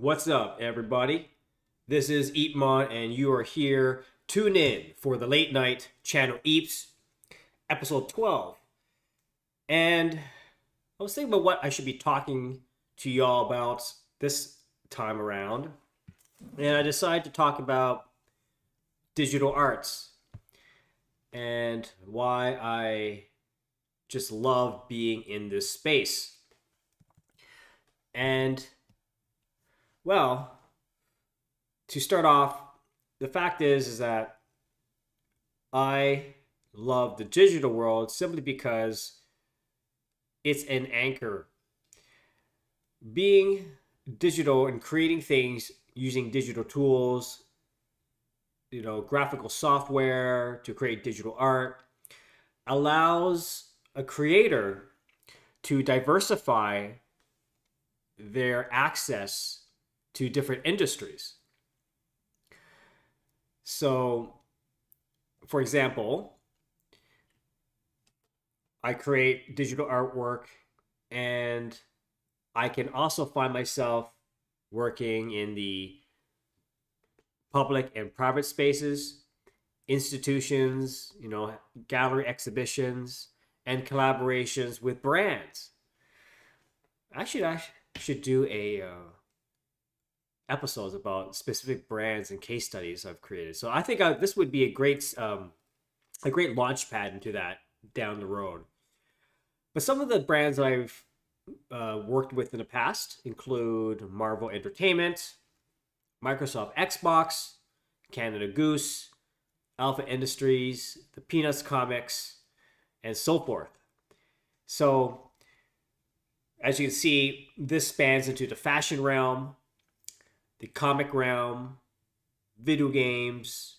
What's up, everybody? This is EEPMON, and you are here. Tune in for the late night channel Eps, episode 12. And I was thinking about what I should be talking to y'all about this time around. And I decided to talk about digital arts and why I just love being in this space. And well, to start off, the fact is that I love the digital world simply because it's an anchor. Being digital and creating things using digital tools, graphical software to create digital art allows a creator to diversify their access to different industries. So, for example, I create digital artwork, and I can also find myself working in the public and private spaces, institutions, gallery exhibitions, and collaborations with brands. Actually, I should do a episodes about specific brands and case studies I've created. So I think this would be a great launch pad into that down the road. But some of the brands I've worked with in the past include Marvel Entertainment, Microsoft Xbox, Canada Goose, Alpha Industries, the Peanuts Comics, and so forth. So as you can see, this spans into the fashion realm, the comic realm, video games,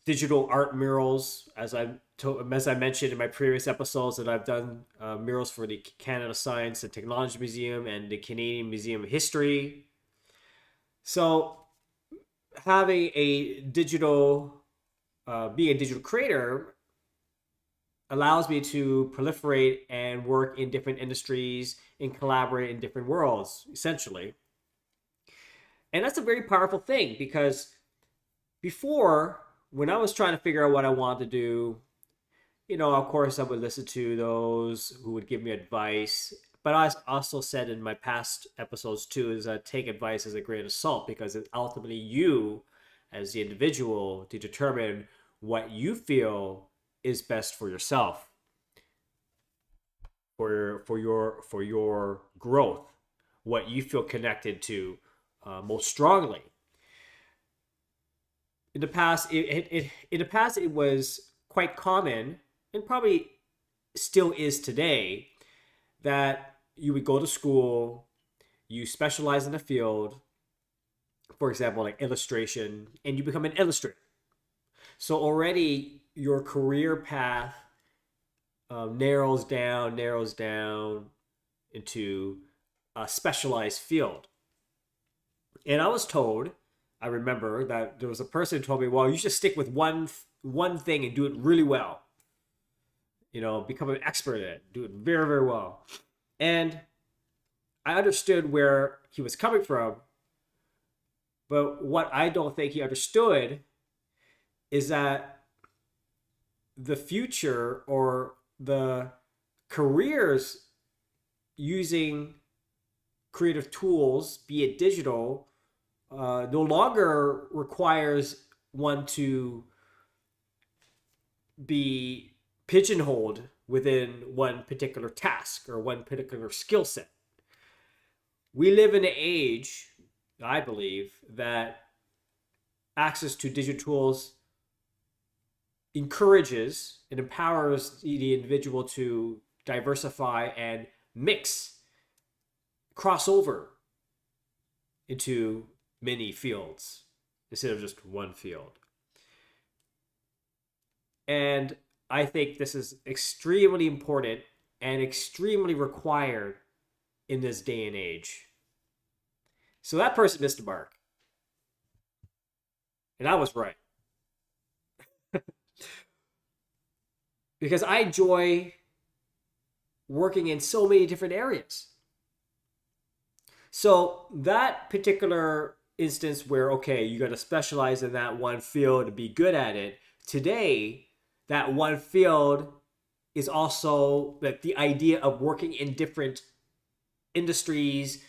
digital art murals, as I mentioned in my previous episodes, that I've done murals for the Canada Science and Technology Museum and the Canadian Museum of History. So having a digital, being a digital creator allows me to proliferate and work in different industries and collaborate in different worlds, essentially. And that's a very powerful thing, because before, when I was trying to figure out what I wanted to do, of course I would listen to those who would give me advice. But I also said in my past episodes too, is that take advice as a grain of salt, because it's ultimately you as the individual to determine what you feel is best for yourself, for your growth, what you feel connected to most strongly. In the past, it was quite common, and probably still is today, that you would go to school, you specialize in a field, for example, like illustration, and you become an illustrator. So already your career path narrows down into a specialized field. And I was told, I remember that there was a person who told me, well, you should stick with one thing and do it really well. Become an expert at it, do it very, very well. And I understood where he was coming from, but what I don't think he understood is that the future, or the careers using creative tools, be it digital, no longer requires one to be pigeonholed within one particular task or one particular skill set. We live in an age, I believe, that access to digital tools encourages and empowers the individual to diversify and cross over into many fields instead of just one field. And I think this is extremely important and extremely required in this day and age. So that person missed the mark. And I was right. Because I enjoy working in so many different areas. So that particular instance where, okay, you got to specialize in that one field to be good at it. Today, that one field is also like the idea of working in different industries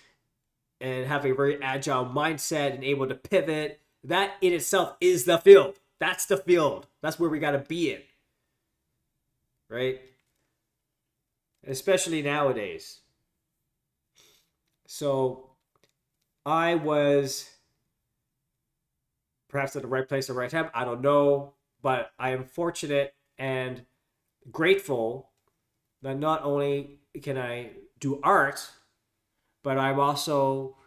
and having a very agile mindset and able to pivot. That in itself is the field. That's the field. That's where we got to be in, right? Especially nowadays. So I was perhaps at the right place at the right time. I don't know, but I am fortunate and grateful that not only can I do art, but I'm also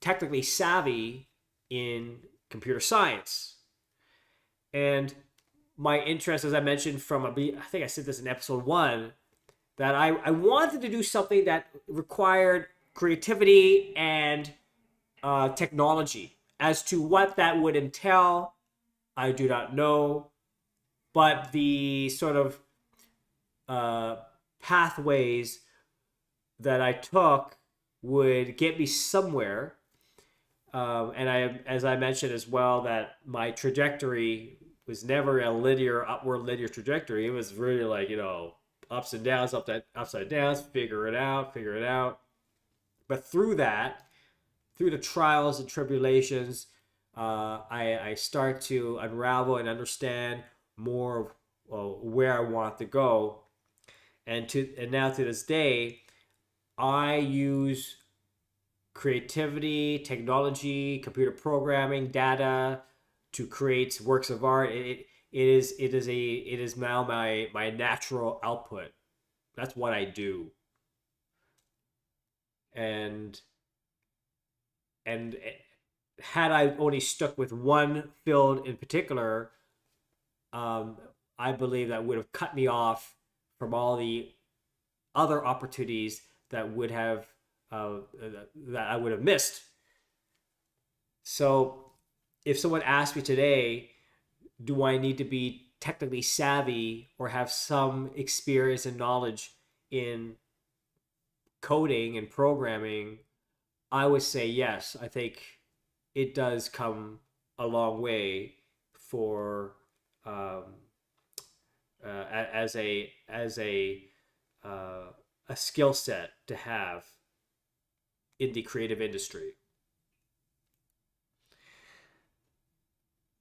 technically savvy in computer science. And my interest, as I mentioned from I think I said this in episode 1, that I wanted to do something that required creativity and technology. As to what that would entail, I do not know. But the sort of pathways that I took would get me somewhere. As I mentioned as well, that my trajectory was never a linear trajectory. It was really like, ups and downs, upside downs, figure it out. But through the trials and tribulations, I start to unravel and understand more of where I want to go. And now to this day, I use creativity, technology, computer programming, data to create works of art. It is now my natural output. That's what I do. And had I only stuck with one field in particular, I believe that would have cut me off from all the other opportunities that would have that I would have missed. So, if someone asked me today, do I need to be technically savvy or have some experience and knowledge in coding and programming, I would say yes. I think it does come a long way for as a skill set to have in the creative industry.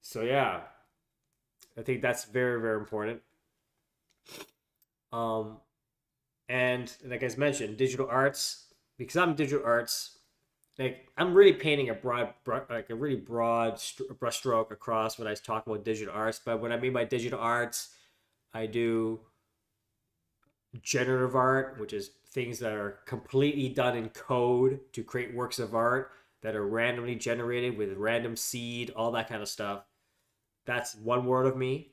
So yeah, I think that's very, very important. Um, and like I mentioned, digital arts, because I'm digital arts, like I'm really painting a like a really broad brushstroke across when I talk about digital arts. But what I mean by digital arts, I do generative art, which is things that are completely done in code to create works of art that are randomly generated with random seed, all that kind of stuff. That's one world of me.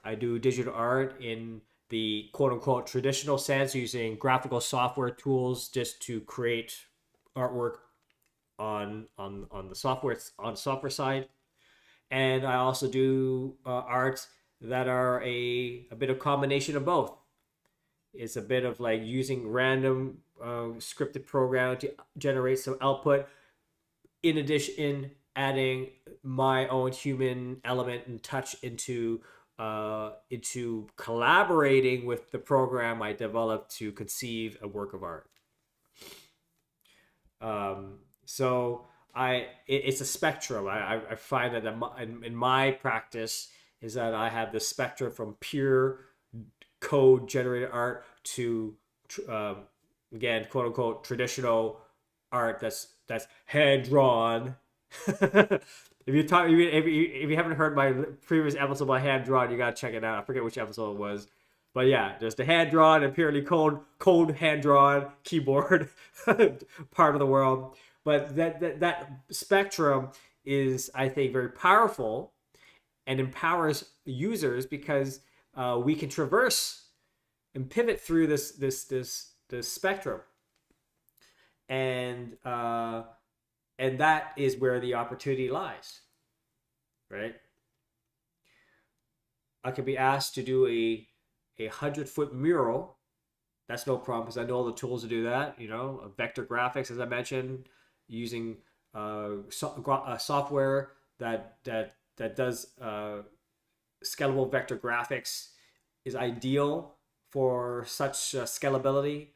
I do digital art in the quote unquote traditional sense, using graphical software tools just to create artwork on the software side. And I also do arts that are a bit of combination of both. It's a bit of like using random scripted program to generate some output, in addition adding my own human element and touch into collaborating with the program I developed to conceive a work of art. So it's a spectrum. I find that in my practice is that I have the spectrum from pure code generated art to again, quote unquote, traditional art that's hand drawn. If you haven't heard my previous episode about hand drawn, you gotta check it out. I forget which episode it was, but yeah, just a hand drawn and purely cold hand drawn keyboard part of the world. But that spectrum is, I think, very powerful and empowers users because we can traverse and pivot through this spectrum, and that is where the opportunity lies, right? I could be asked to do a 100-foot mural. That's no problem because I know all the tools to do that. Vector graphics, as I mentioned, using software that does scalable vector graphics is ideal for such scalability.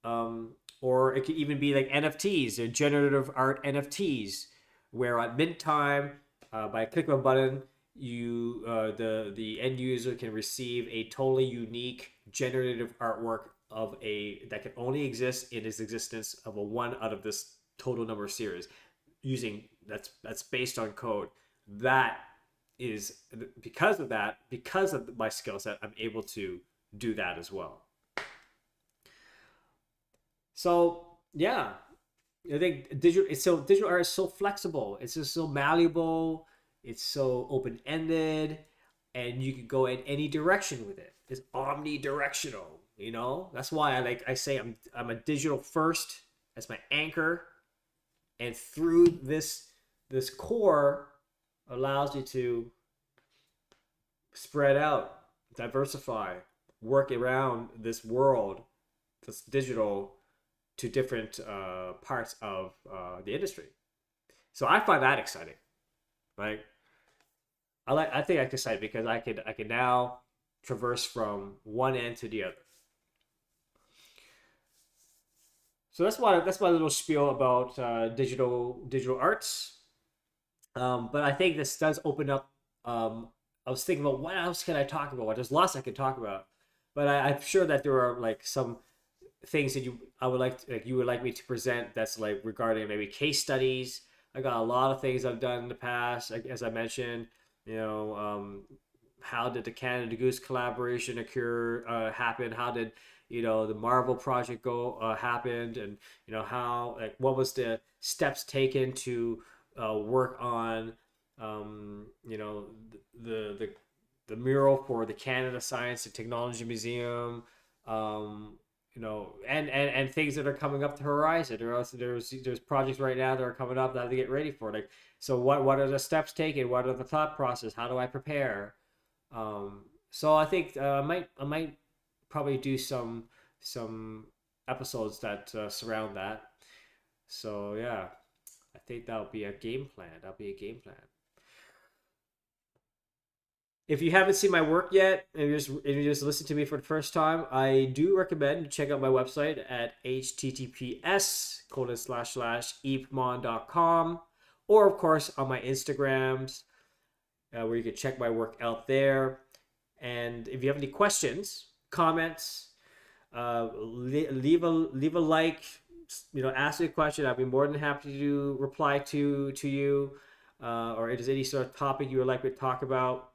Or it could even be like NFTs, or generative art NFTs, where at mint time, by a click of a button, the end user can receive a totally unique generative artwork of that can only exist in its existence of a one out of this total number of series, that's based on code. That is because of my skill set, I'm able to do that as well. So yeah, I think digital art is so flexible. It's just so malleable. It's so open ended, and you can go in any direction with it. It's omnidirectional. You know, that's why I say I'm a digital first as my anchor, and through this core allows you to spread out, diversify, work around this world that's digital to different parts of the industry. So I find that exciting, right? I think I'm excited because I could now traverse from one end to the other. So that's my little spiel about digital arts. But I think this does open up. I was thinking about what else can I talk about. There's lots I could talk about, but I'm sure that there are like some things that you would like me to present that's like regarding maybe case studies. I got a lot of things I've done in the past, as I mentioned. You know, how did the Canada Goose collaboration happen? How did the Marvel project happened, and how what was the steps taken to work on the mural for the Canada Science and Technology Museum, and things that are coming up the horizon. There's projects right now that are coming up that I have to get ready for. Like, so what are the steps taken? What are the thought process? How do I prepare? So I think I might probably do some episodes that surround that. So yeah, I think that'll be a game plan. If you haven't seen my work yet, and you just listened to me for the first time, I do recommend you check out my website at https://epmon.com, or of course on my Instagrams, where you can check my work out there. And if you have any questions, comments, leave a like. Ask me a question. I'd be more than happy to reply to you. Or if there's any sort of topic you would like me to talk about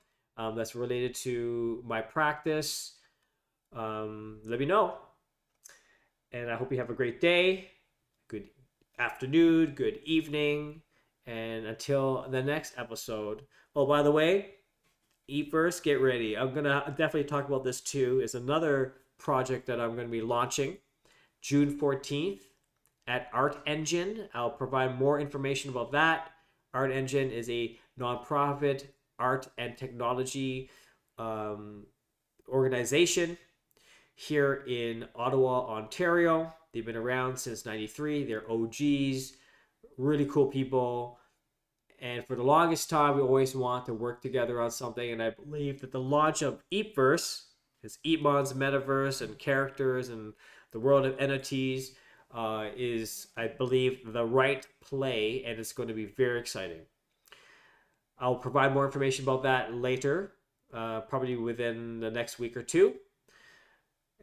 that's related to my practice, let me know. And I hope you have a great day, good afternoon, good evening, and until the next episode. Oh, by the way, eat first, get ready. I'm gonna definitely talk about this too. It's another project that I'm gonna be launching June 14th at Art Engine. I'll provide more information about that. Art Engine is a nonprofit art and technology organization here in Ottawa, Ontario. They've been around since '93. They're OGs, really cool people. And for the longest time, we always want to work together on something. And I believe that the launch of Eepverse, his EEPMON's metaverse and characters and the world of entities, is, I believe, the right play, and it's going to be very exciting. I'll provide more information about that later, probably within the next week or two.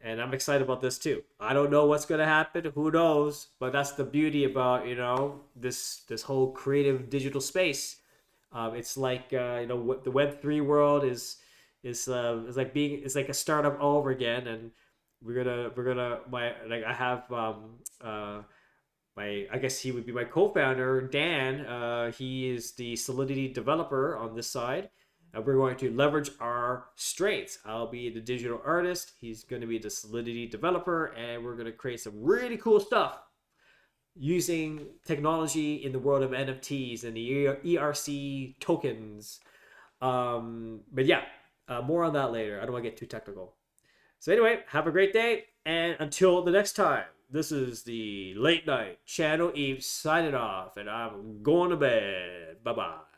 And I'm excited about this too. I don't know what's going to happen. Who knows? But that's the beauty about, this whole creative digital space. It's like, what the Web3 world is like a startup all over again. And I guess he would be my co-founder, Dan. He is the Solidity developer on this side. We're going to leverage our strengths. I'll be the digital artist. He's going to be the Solidity developer, and we're going to create some really cool stuff using technology in the world of NFTs and the ERC tokens. But yeah, more on that later. I don't want to get too technical. So anyway, have a great day, and until the next time. This is the late night Channel Eeps signing off, and I'm going to bed. Bye bye.